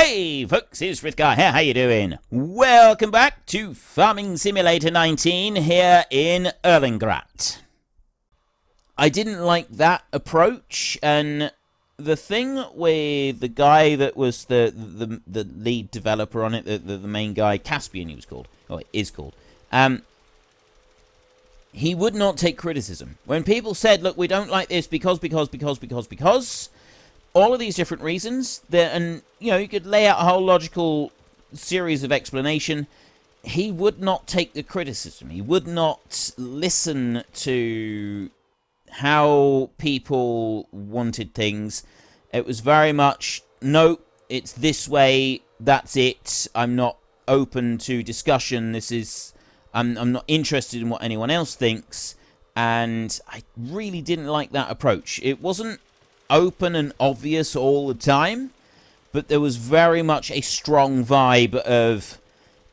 Hey folks, it's Frithgar here, how you doing? Welcome back to Farming Simulator 19 here in Erlengrat. I didn't like that approach, and the thing with the guy that was the lead developer on it, the main guy, Caspian he was called, or is called, he would not take criticism. When people said, look, we don't like this because, all of these different reasons, and you know, you could lay out a whole logical series of explanation. He would not take the criticism. He would not listen to how people wanted things. It was very much, no, it's this way, that's it. I'm not open to discussion. This is, I'm not interested in what anyone else thinks. And I really didn't like that approach. It wasn't open and obvious all the time, but there was very much a strong vibe of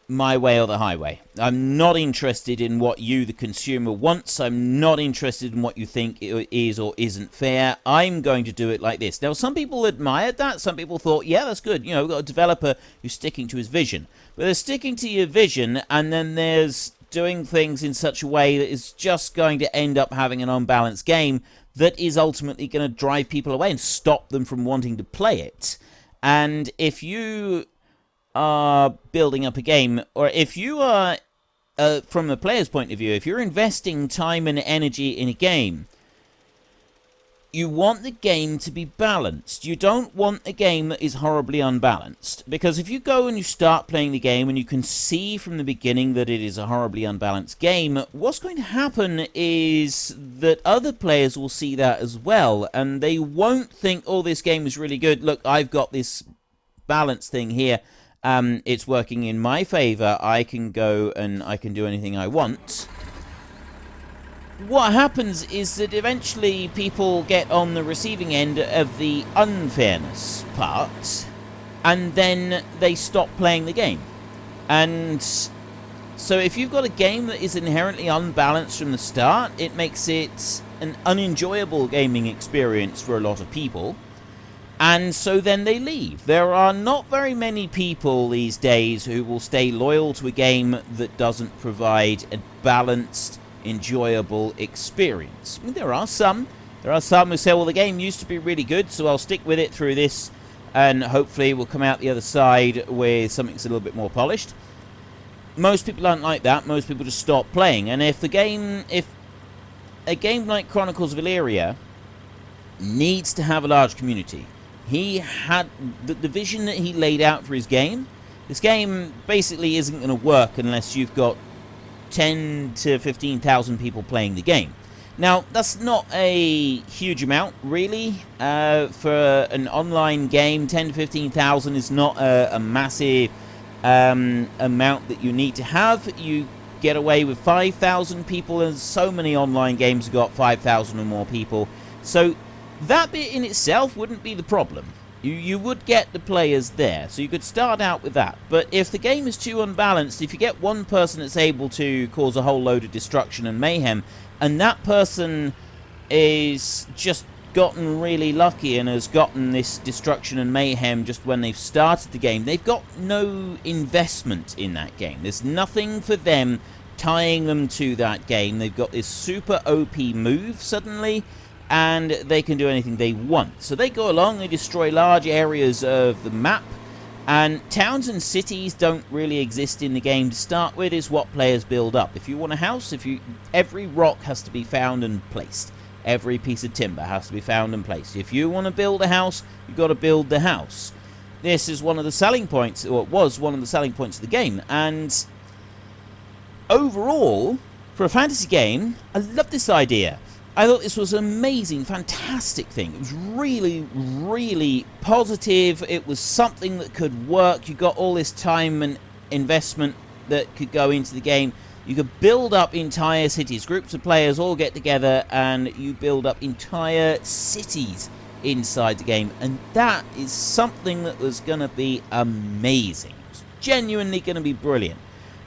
my way or the highway. I'm not interested in what you, the consumer, wants. I'm not interested in what you think is or isn't fair. I'm going to do it like this. Now, some people admired that. Some people thought, yeah, that's good. You know, we've got a developer who's sticking to his vision. But there's sticking to your vision, and then there's doing things in such a way that is just going to end up having an unbalanced game that is ultimately going to drive people away and stop them from wanting to play it. And if you are building up a game, or if you are, from the player's point of view, if you're investing time and energy in a game, you want the game to be balanced. You don't want a game that is horribly unbalanced. Because if you go and you start playing the game and you can see from the beginning that it is a horribly unbalanced game, what's going to happen is that other players will see that as well. And they won't think, oh, this game is really good. Look, I've got this balance thing here. It's working in my favor. I can go and I can do anything I want. What happens is that eventually people get on the receiving end of the unfairness part, and then they stop playing the game. And so if you've got a game that is inherently unbalanced from the start, it makes it an unenjoyable gaming experience for a lot of people. And so then they leave. There are not very many people these days who will stay loyal to a game that doesn't provide a balanced, enjoyable experience. I mean, there are some who say, well, the game used to be really good, so I'll stick with it through this, and hopefully we'll come out the other side with something that's a little bit more polished. Most people aren't like that. Most people just stop playing. And if a game like Chronicles of Illyria needs to have a large community, he had the vision that he laid out for his game. This game basically isn't going to work unless you've got 10 to 15,000 people playing the game. Now, that's not a huge amount, really. For an online game, 10 to 15,000 is not a massive amount that you need to have. You get away with 5,000 people, and so many online games have got 5,000 or more people. So that bit in itself wouldn't be the problem. You would get the players there, so you could start out with that. But if the game is too unbalanced, if you get one person that's able to cause a whole load of destruction and mayhem, and that person is just gotten really lucky and has gotten this destruction and mayhem just when they've started the game, they've got no investment in that game. There's nothing for them tying them to that game. They've got this super OP move suddenly, and they can do anything they want. So they go along, they destroy large areas of the map, and towns and cities don't really exist in the game to start with. Is what players build up. If you want a house, every rock has to be found and placed. Every piece of timber has to be found and placed. If you want to build a house, you've got to build the house. This is one of the selling points, or it was one of the selling points of the game, and overall, for a fantasy game, I love this idea. I thought this was an amazing, fantastic thing. It was really, really positive. It was something that could work. You got all this time and investment that could go into the game. You could build up entire cities. Groups of players all get together and you build up entire cities inside the game. And that is something that was going to be amazing. It was genuinely going to be brilliant.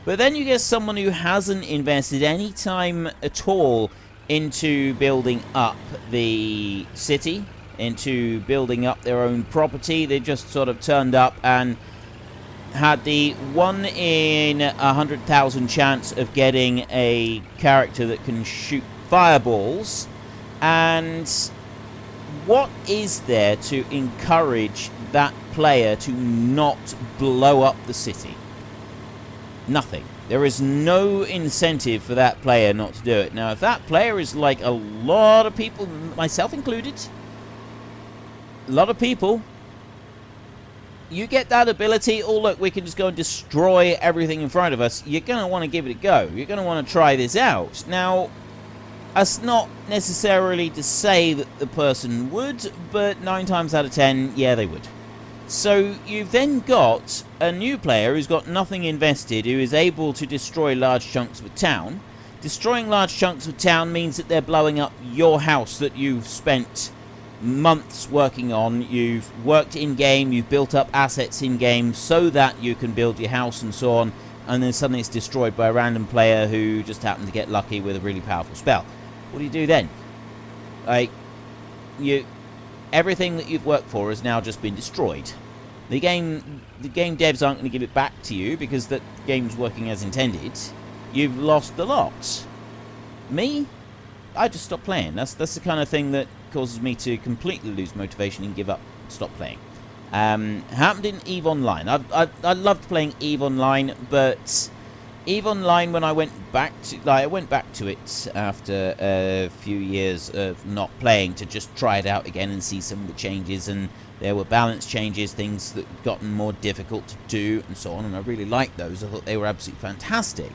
But then you get someone who hasn't invested any time at all into building up the city into building up their own property. They just sort of turned up and had the 1 in 100,000 chance of getting a character that can shoot fireballs. And what is there to encourage that player to not blow up the city? Nothing. There is no incentive for that player not to do it. Now, if that player is like a lot of people, myself included, a lot of people, you get that ability, oh look, we can just go and destroy everything in front of us, you're going to want to give it a go. You're going to want to try this out. Now, that's not necessarily to say that the person would, but 9 times out of 10, yeah, they would. So you've then got a new player who's got nothing invested, who is able to destroy large chunks of a town. Destroying large chunks of town means that they're blowing up your house that you've spent months working on. You've worked in-game, you've built up assets in-game so that you can build your house and so on, and then suddenly it's destroyed by a random player who just happened to get lucky with a really powerful spell. What do you do then? Like, everything that you've worked for has now just been destroyed. The game devs aren't going to give it back to you because the game's working as intended. You've lost the lot. Me? I just stopped playing. That's the kind of thing that causes me to completely lose motivation and give up, stop playing. Happened in EVE Online. I loved playing EVE Online, but EVE Online, when I went back to it after a few years of not playing to just try it out again and see some of the changes, and there were balance changes, things that had gotten more difficult to do and so on, and I really liked those. I thought they were absolutely fantastic.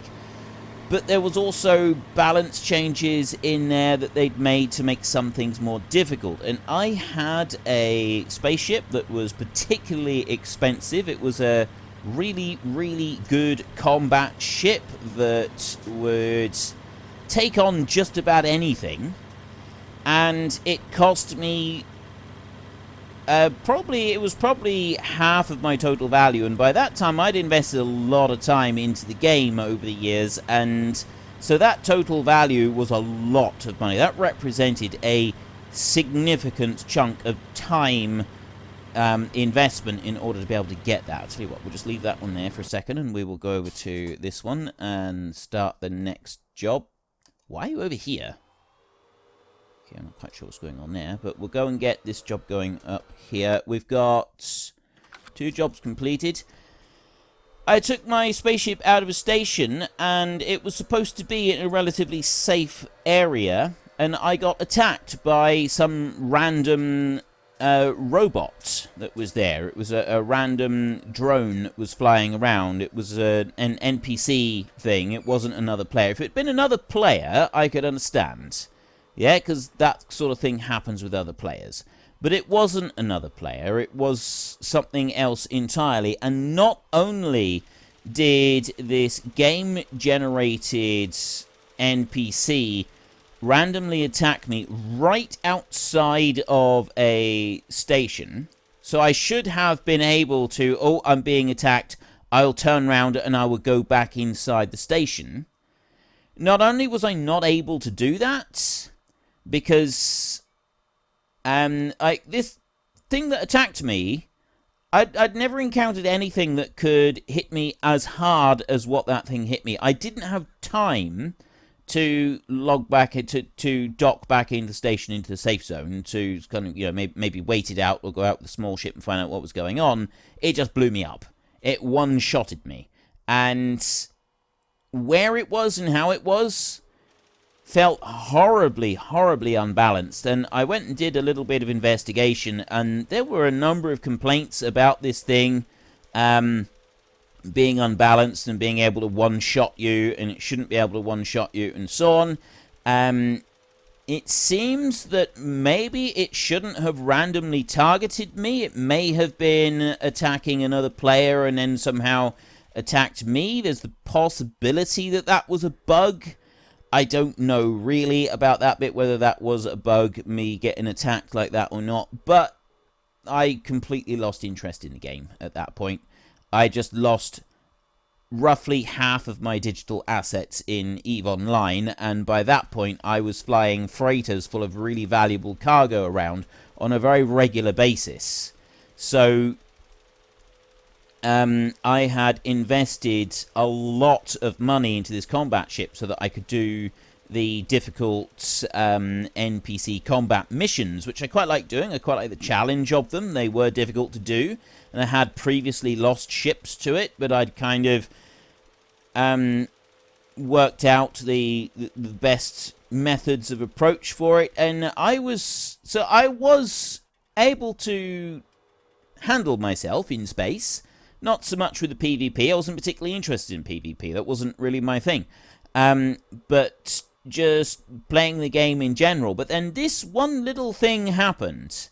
But there was also balance changes in there that they'd made to make some things more difficult. And I had a spaceship that was particularly expensive. It was a really, really good combat ship that would take on just about anything. And it cost me it was probably half of my total value, and by that time I'd invested a lot of time into the game over the years, and so that total value was a lot of money. That represented a significant chunk of time investment in order to be able to get that. I'll tell you what, we'll just leave that one there for a second, and we will go over to this one and start the next job. Why are you over here? Okay, I'm not quite sure what's going on there, but we'll go and get this job going up here. We've got 2 jobs completed. I took my spaceship out of a station, and it was supposed to be in a relatively safe area, and I got attacked by some random robot that was there. It was a random drone that was flying around. It was an NPC thing. It wasn't another player. If it had been another player, I could understand. Yeah, because that sort of thing happens with other players. But it wasn't another player, it was something else entirely. And not only did this game-generated NPC randomly attack me right outside of a station, so I should have been able to, oh, I'm being attacked, I'll turn around and I will go back inside the station. Not only was I not able to do that, because this thing that attacked me, I'd never encountered anything that could hit me as hard as what that thing hit me. I didn't have time to log back to dock back into the station, into the safe zone, to kind of, you know, maybe wait it out or go out with a small ship and find out what was going on. It just blew me up. It one-shotted me, and where it was and how it was felt horribly, horribly unbalanced. And I went and did a little bit of investigation, and there were a number of complaints about this thing being unbalanced and being able to one-shot you, and it shouldn't be able to one-shot you, and so on. It seems that maybe it shouldn't have randomly targeted me. It may have been attacking another player and then somehow attacked me. There's the possibility that that was a bug. I don't know really about that bit, whether that was a bug, me getting attacked like that or not, but I completely lost interest in the game at that point. I just lost roughly half of my digital assets in EVE Online, and by that point I was flying freighters full of really valuable cargo around on a very regular basis. So I had invested a lot of money into this combat ship so that I could do the difficult NPC combat missions, which I quite like doing. I quite like the challenge of them. They were difficult to do, and I had previously lost ships to it, but I'd kind of worked out the best methods of approach for it, and I was able to handle myself in space. Not so much with the PvP. I wasn't particularly interested in PvP. That wasn't really my thing. But just playing the game in general. But then this one little thing happened.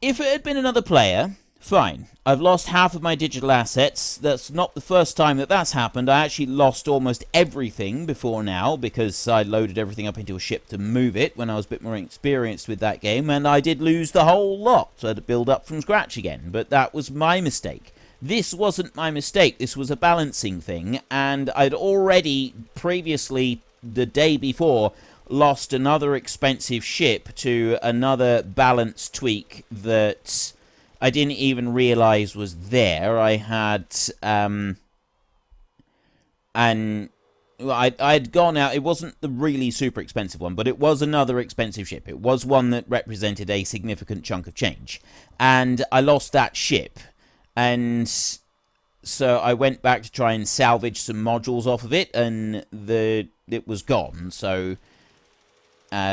If it had been another player, fine. I've lost half of my digital assets. That's not the first time that that's happened. I actually lost almost everything before now because I loaded everything up into a ship to move it when I was a bit more experienced with that game, and I did lose the whole lot. So I had to build up from scratch again, but that was my mistake. This wasn't my mistake. This was a balancing thing, and I'd already previously, the day before, lost another expensive ship to another balance tweak that I didn't even realize was there. I had, I'd gone out. It wasn't the really super expensive one, but it was another expensive ship. It was one that represented a significant chunk of change, and I lost that ship. And so I went back to try and salvage some modules off of it, and it was gone. So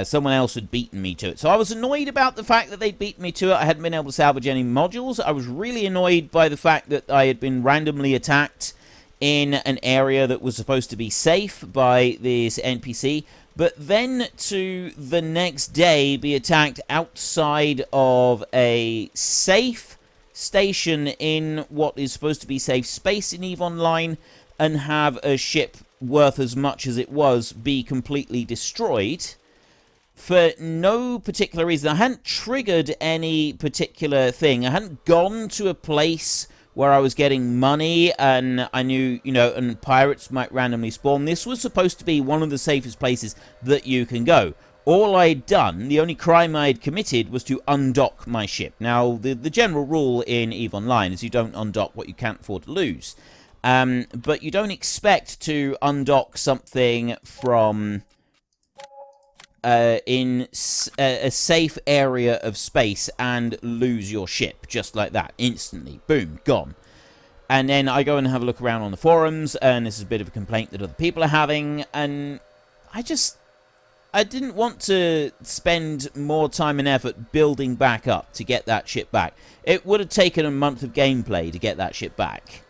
someone else had beaten me to it. So I was annoyed about the fact that they'd beaten me to it. I hadn't been able to salvage any modules. I was really annoyed by the fact that I had been randomly attacked in an area that was supposed to be safe by this NPC, but then to the next day be attacked outside of a safe station in what is supposed to be safe space in EVE Online, and have a ship worth as much as it was be completely destroyed for no particular reason. I hadn't triggered any particular thing. I hadn't gone to a place where I was getting money, and I knew, and pirates might randomly spawn. This was supposed to be one of the safest places that you can go. All I'd done, the only crime I'd committed, was to undock my ship. Now, the general rule in EVE Online is you don't undock what you can't afford to lose. But you don't expect to undock something from in a safe area of space and lose your ship just like that, instantly. Boom, gone. And then I go and have a look around on the forums, and this is a bit of a complaint that other people are having, and I didn't want to spend more time and effort building back up to get that ship back. It would have taken a month of gameplay to get that ship back.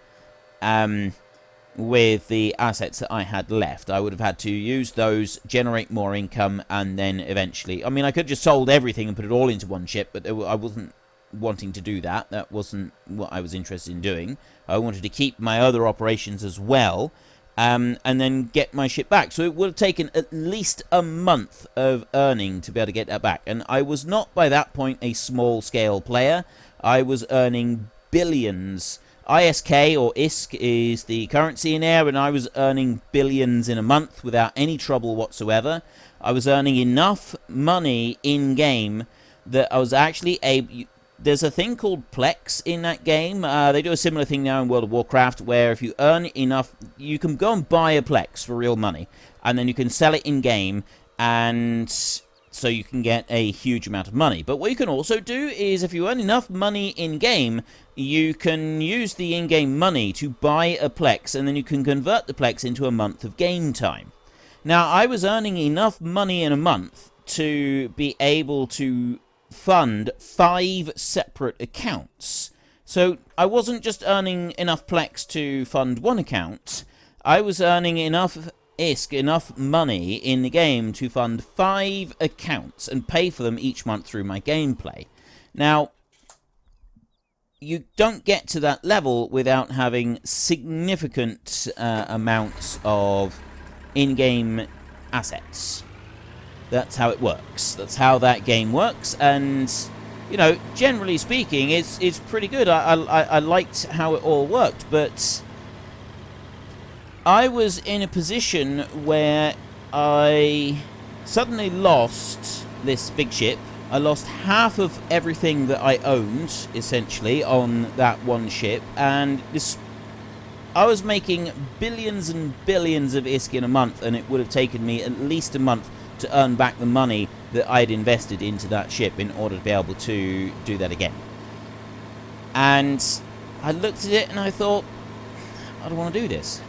With the assets that I had left, I would have had to use those, generate more income, and then eventually... I mean, I could have just sold everything and put it all into one ship, but I wasn't wanting to do that. That wasn't what I was interested in doing. I wanted to keep my other operations as well, and then get my ship back. So it would have taken at least a month of earning to be able to get that back. And I was not, by that point, a small-scale player. I was earning billions. ISK, or ISK, is the currency in there, and I was earning billions in a month without any trouble whatsoever. I was earning enough money in-game that I was actually able... There's a thing called Plex in that game. They do a similar thing now in World of Warcraft, where if you earn enough, you can go and buy a Plex for real money, and then you can sell it in-game, and so you can get a huge amount of money. But what you can also do is, if you earn enough money in-game, you can use the in-game money to buy a Plex, and then you can convert the Plex into a month of game time. Now, I was earning enough money in a month to be able to fund 5 separate accounts. So I wasn't just earning enough Plex to fund one account. I was earning enough ISK, enough money in the game to fund 5 accounts and pay for them each month through my gameplay. Now, you don't get to that level without having significant amounts of in-game assets. That's how it works. That's how that game works, and, generally speaking, it's pretty good. I liked how it all worked, but I was in a position where I suddenly lost this big ship. I lost half of everything that I owned, essentially, on that one ship, and I was making billions and billions of ISK in a month, and it would have taken me at least a month to earn back the money that I'd invested into that ship in order to be able to do that again. And I looked at it and I thought, I don't want to do this.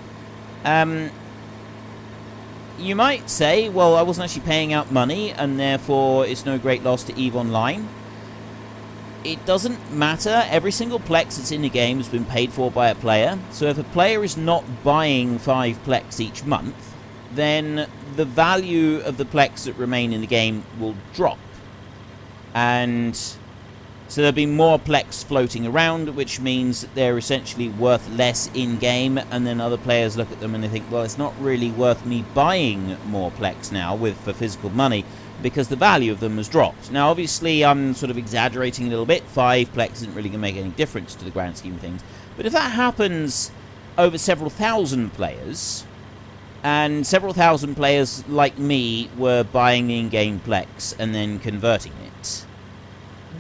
You might say, well, I wasn't actually paying out money, and therefore it's no great loss to EVE Online. It doesn't matter. Every single Plex that's in the game has been paid for by a player. So if a player is not buying 5 Plex each month, then the value of the Plex that remain in the game will drop. And so there'll be more Plex floating around, which means that they're essentially worth less in-game, and then other players look at them and they think, well, it's not really worth me buying more Plex now for physical money, because the value of them has dropped. Now, obviously, I'm sort of exaggerating a little bit. 5 Plex isn't really going to make any difference to the grand scheme of things. But if that happens over several thousand players, and several thousand players like me were buying the in-game Plex and then converting it,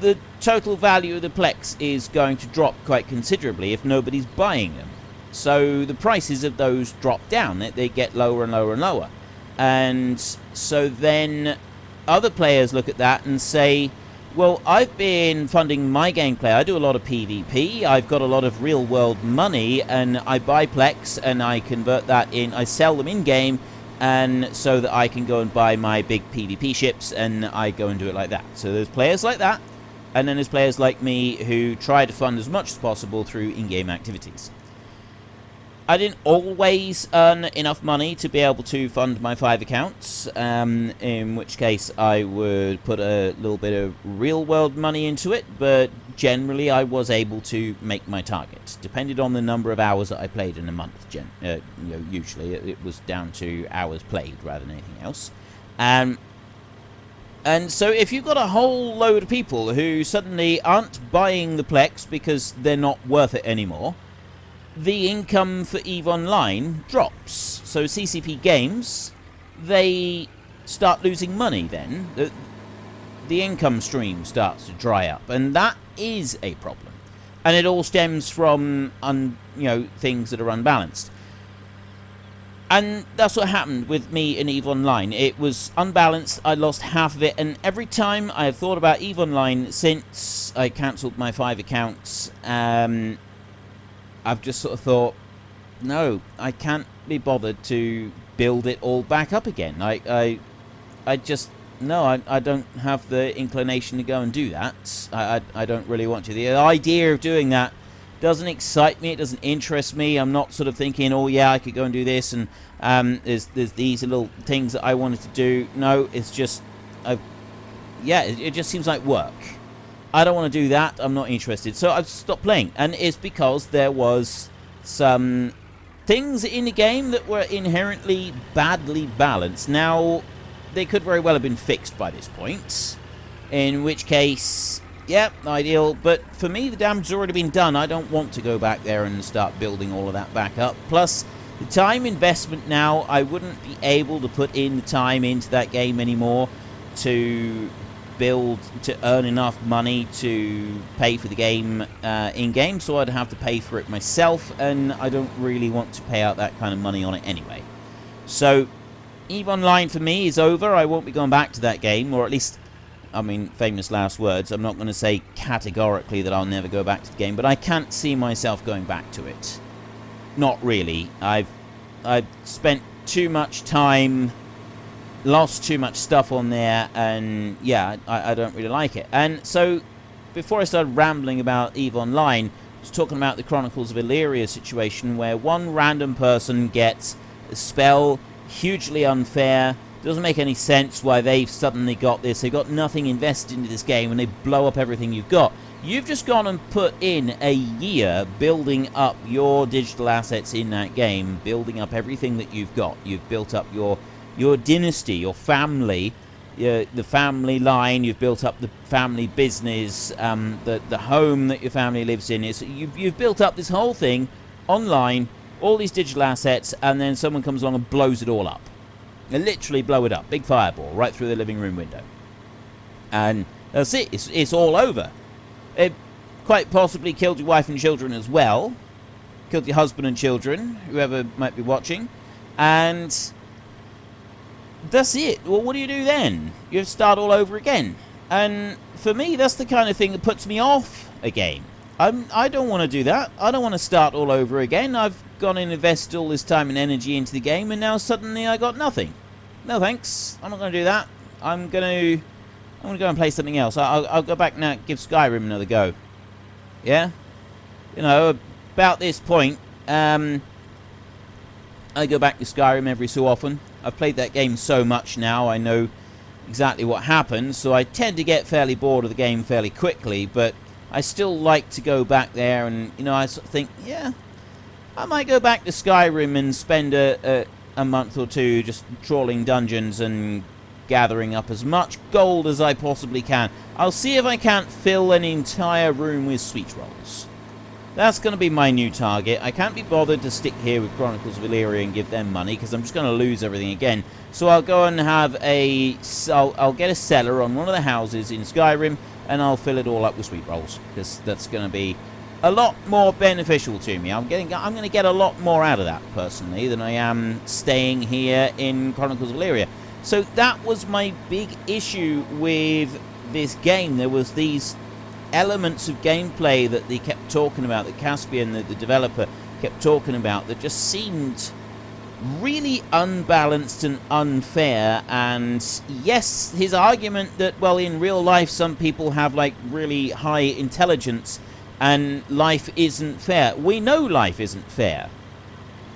the total value of the Plex is going to drop quite considerably if nobody's buying them. So the prices of those drop down. They get lower and lower and lower. And so then other players look at that and say, well, I've been funding my gameplay. I do a lot of PvP. I've got a lot of real-world money, and I buy Plex and I convert that in. I sell them in-game, and so that I can go and buy my big PvP ships, and I go and do it like that. So there's players like that. And then there's players like me who try to fund as much as possible through in-game activities. I didn't always earn enough money to be able to fund my 5 accounts, in which case I would put a little bit of real-world money into it, but generally I was able to make my target. Depended on the number of hours that I played in a month. Usually it was down to hours played rather than anything else. And so if you've got a whole load of people who suddenly aren't buying the Plex because they're not worth it anymore, the income for EVE Online drops. So CCP Games, they start losing money then. The income stream starts to dry up, and that is a problem. And it all stems from things that are unbalanced. And that's what happened with me in EVE Online. It was unbalanced. I lost half of it. And every time I have thought about EVE Online since I cancelled my 5 accounts, I've just sort of thought, no, I can't be bothered to build it all back up again. I don't have the inclination to go and do that. I don't really want to. The idea of doing that doesn't excite me. It doesn't interest me. I'm not sort of thinking, oh yeah, I could go and do this, and there's these little things that I wanted to do. No, it's just, it just seems like work. I don't want to do that. I'm not interested. So I've stopped playing, and it's because there was some things in the game that were inherently badly balanced. Now, they could very well have been fixed by this point, in which case, yeah, ideal. But for me, the damage has already been done. I don't want to go back there and start building all of that back up. Plus, the time investment now, I wouldn't be able to put in the time into that game anymore to earn enough money to pay for the game in-game, so I'd have to pay for it myself, and I don't really want to pay out that kind of money on it anyway. So EVE Online for me is over. I won't be going back to that game, or at least, I mean, famous last words. I'm not going to say categorically that I'll never go back to the game, but I can't see myself going back to it. Not really. I've spent too much time, lost too much stuff on there, and yeah, I don't really like it. And so before I started rambling about EVE Online, I was talking about the Chronicles of Illyria situation, where one random person gets a spell, hugely unfair, doesn't make any sense why they've suddenly got this. They've got nothing invested into this game, and they blow up everything you've got. You've just gone and put in a year building up your digital assets in that game, building up everything that you've got. You've built up your dynasty, your family, the family line. You've built up the family business, the home that your family lives in. You've built up this whole thing online all these digital assets, and then someone comes along and blows it all up. They literally blow it up. Big fireball right through the living room window. And that's it. It's all over. It quite possibly killed your wife and children as well. Killed your husband and children, whoever might be watching. And that's it. Well, what do you do then? You have to start all over again. And for me, that's the kind of thing that puts me off a game. I don't want to do that. I don't want to start all over again. I've gone and invested all this time and energy into the game, and now suddenly I got nothing. No thanks. I'm not going to do that. I'm going to go and play something else. I'll go back now and give Skyrim another go. Yeah? You know, about this point, I go back to Skyrim every so often. I've played that game so much now, I know exactly what happens, so I tend to get fairly bored of the game fairly quickly, but I still like to go back there, and, you know, I sort of think, yeah, I might go back to Skyrim and spend a month or two just trawling dungeons and gathering up as much gold as I possibly can. I'll see if I can't fill an entire room with sweet rolls. That's going to be my new target. I can't be bothered to stick here with Chronicles of Elyria and give them money, because I'm just going to lose everything again. So I'll go and have I'll get a cellar on one of the houses in Skyrim, and I'll fill it all up with sweet rolls, because that's going to be a lot more beneficial to me. I'm going to get a lot more out of that, personally, than I am staying here in Chronicles of Elyria. So that was my big issue with this game. There was these elements of gameplay that they kept talking about, that Caspian, the developer, kept talking about, that just seemed really unbalanced and unfair. And yes, his argument that, well, in real life some people have like really high intelligence and life isn't fair. We know life isn't fair.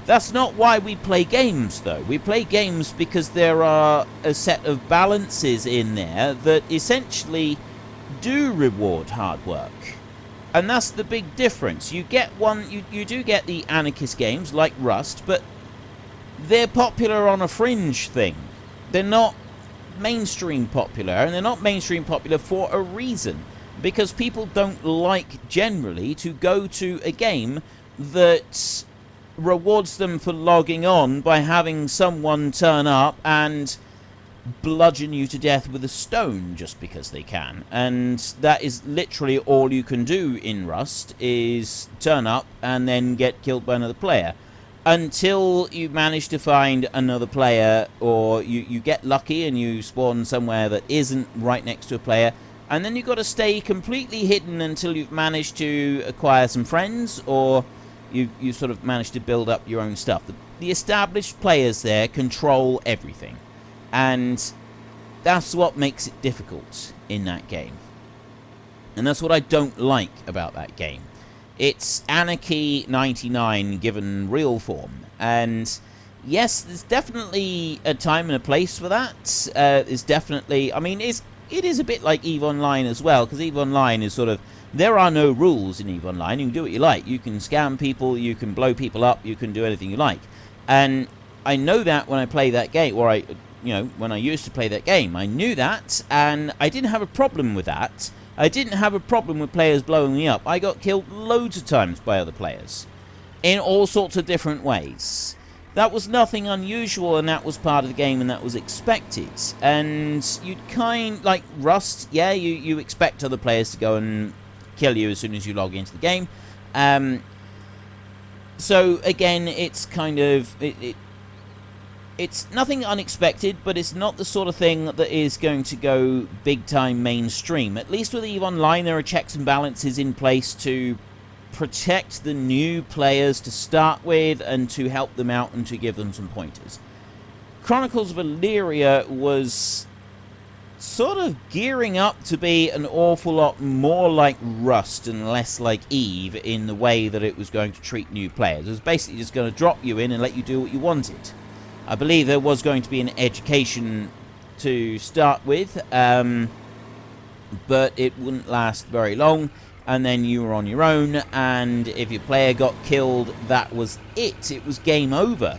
That's not why we play games, though. We play games because there are a set of balances in there that essentially do reward hard work. And that's the big difference. You get you do get the anarchist games like Rust, but they're popular on a fringe thing. They're not mainstream popular, and they're not mainstream popular for a reason. Because people don't like, generally, to go to a game that rewards them for logging on by having someone turn up and bludgeon you to death with a stone just because they can. And that is literally all you can do in Rust, is turn up and then get killed by another player. Until you manage to find another player, or you get lucky and you spawn somewhere that isn't right next to a player, and then you've got to stay completely hidden until you've managed to acquire some friends, or you sort of managed to build up your own stuff. The established players there control everything. And that's what makes it difficult in that game. And that's what I don't like about that game. It's Anarchy 99 given real form. And yes, there's definitely a time and a place for that. There's definitely, I mean, it is a bit like EVE Online as well, because EVE Online is sort of, there are no rules in EVE Online. You can do what you like. You can scam people, you can blow people up, you can do anything you like. And I know that when I play that game, or when I used to play that game, I knew that, and I didn't have a problem with that. I didn't have a problem with players blowing me up. I got killed loads of times by other players, in all sorts of different ways. That was nothing unusual, and that was part of the game, and that was expected. And you'd like Rust, yeah, you expect other players to go and kill you as soon as you log into the game. So again, it's kind of it's nothing unexpected, but it's not the sort of thing that is going to go big-time mainstream. At least with EVE Online, there are checks and balances in place to protect the new players to start with, and to help them out and to give them some pointers. Chronicles of Elyria was sort of gearing up to be an awful lot more like Rust and less like EVE in the way that it was going to treat new players. It was basically just going to drop you in and let you do what you wanted. I believe there was going to be an education to start with, but it wouldn't last very long, and then you were on your own, and if your player got killed, that was it. It was game over.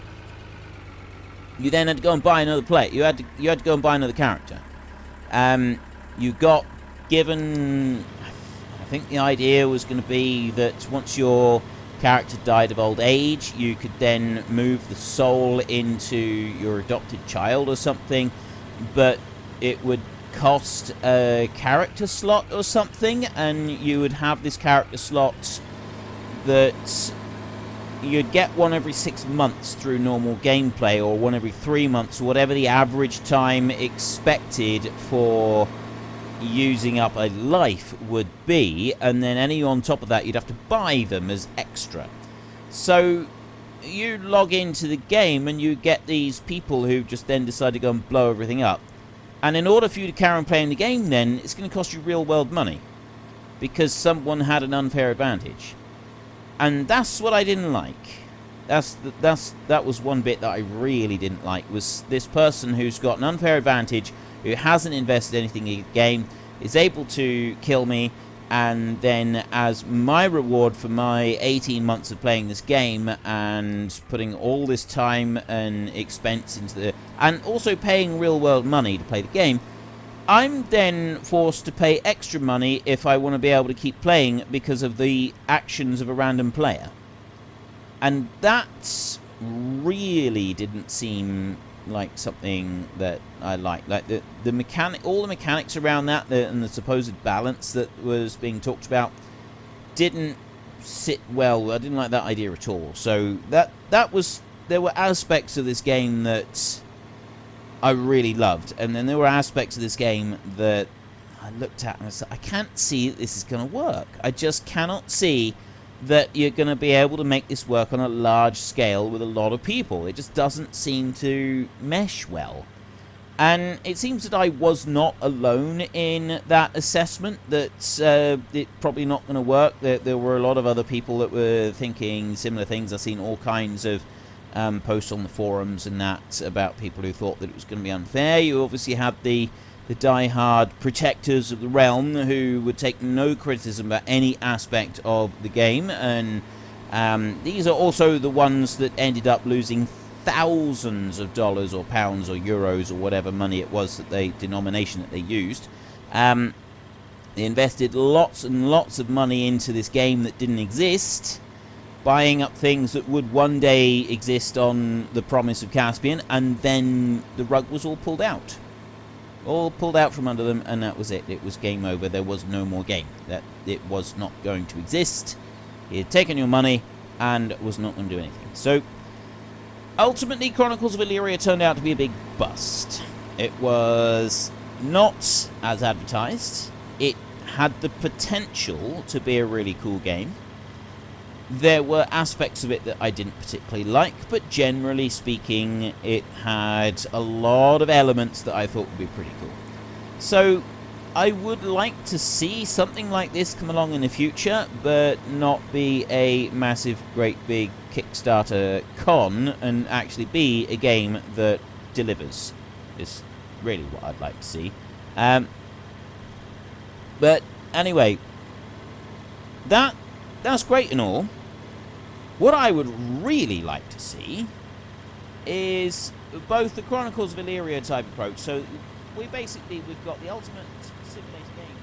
You then had to go and buy another player. You had to go and buy another character. You got given, I think the idea was going to be that once your character died of old age, you could then move the soul into your adopted child or something, but it would cost a character slot or something, and you would have this character slot that you'd get one every 6 months through normal gameplay, or one every 3 months, or whatever the average time expected for using up a life would be, and then any on top of that you'd have to buy them as extra. So you log into the game and you get these people who just then decide to go and blow everything up, and in order for you to carry on playing the game, then it's going to cost you real world money because someone had an unfair advantage. And that's what I didn't like. That was one bit that I really didn't like, was this person who's got an unfair advantage, who hasn't invested anything in the game, is able to kill me, and then as my reward for my 18 months of playing this game and putting all this time and expense into the, and also paying real world money to play the game, I'm then forced to pay extra money if I want to be able to keep playing because of the actions of a random player. And that really didn't seem like something that I liked. Like the mechanic, all the mechanics around that, and the supposed balance that was being talked about didn't sit well. I didn't like that idea at all. So that was, there were aspects of this game that I really loved, and then there were aspects of this game that I looked at and I said, I can't see that this is going to work. I just cannot see that you're going to be able to make this work on a large scale with a lot of people. It just doesn't seem to mesh well. And it seems that I was not alone in that assessment, that it's probably not going to work. There were a lot of other people that were thinking similar things. I've seen all kinds of posts on the forums and that about people who thought that it was going to be unfair. You obviously had the die-hard protectors of the realm who would take no criticism about any aspect of the game, and these are also the ones that ended up losing thousands of dollars or pounds or euros or whatever money it was that denomination that they used. They invested lots and lots of money into this game that didn't exist, buying up things that would one day exist on the promise of Caspian, and then the rug was all pulled out. All pulled out from under them, and that was it. It was game over. There was no more game. That it was not going to exist. He had taken your money and was not going to do anything. So, ultimately, Chronicles of Illyria turned out to be a big bust. It was not as advertised. It had the potential to be a really cool game. There were aspects of it that I didn't particularly like, but generally speaking, it had a lot of elements that I thought would be pretty cool. So, I would like to see something like this come along in the future, but not be a massive, great big Kickstarter con, and actually be a game that delivers. Is really what I'd like to see. But anyway, that's great and all. What I would really like to see is both the Chronicles of Illyria type approach. So we've got the ultimate simulator game.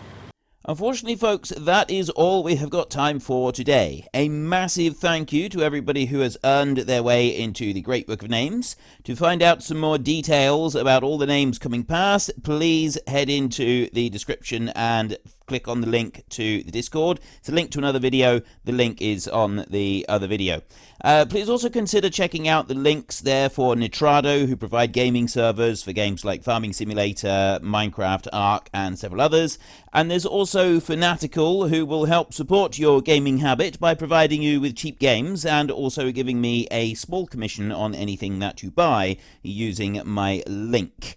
Unfortunately, folks, that is all we have got time for today. A massive thank you to everybody who has earned their way into the Great Book of Names. To find out some more details about all the names coming past, please head into the description and click on the link to the Discord. It's a link to another video. The link is on the other video. Please also consider checking out the links there for Nitrado, who provide gaming servers for games like Farming Simulator, Minecraft, Ark, and several others. And there's also Fanatical, who will help support your gaming habit by providing you with cheap games and also giving me a small commission on anything that you buy using my link.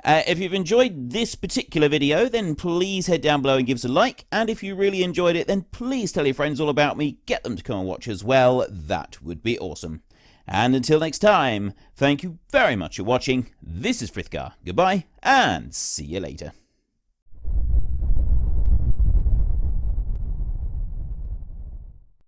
If you've enjoyed this particular video, then please head down below and give us a like. And if you really enjoyed it, then please tell your friends all about me. Get them to come and watch as well. That would be awesome. And until next time, thank you very much for watching. This is Frithgar. Goodbye, and see you later.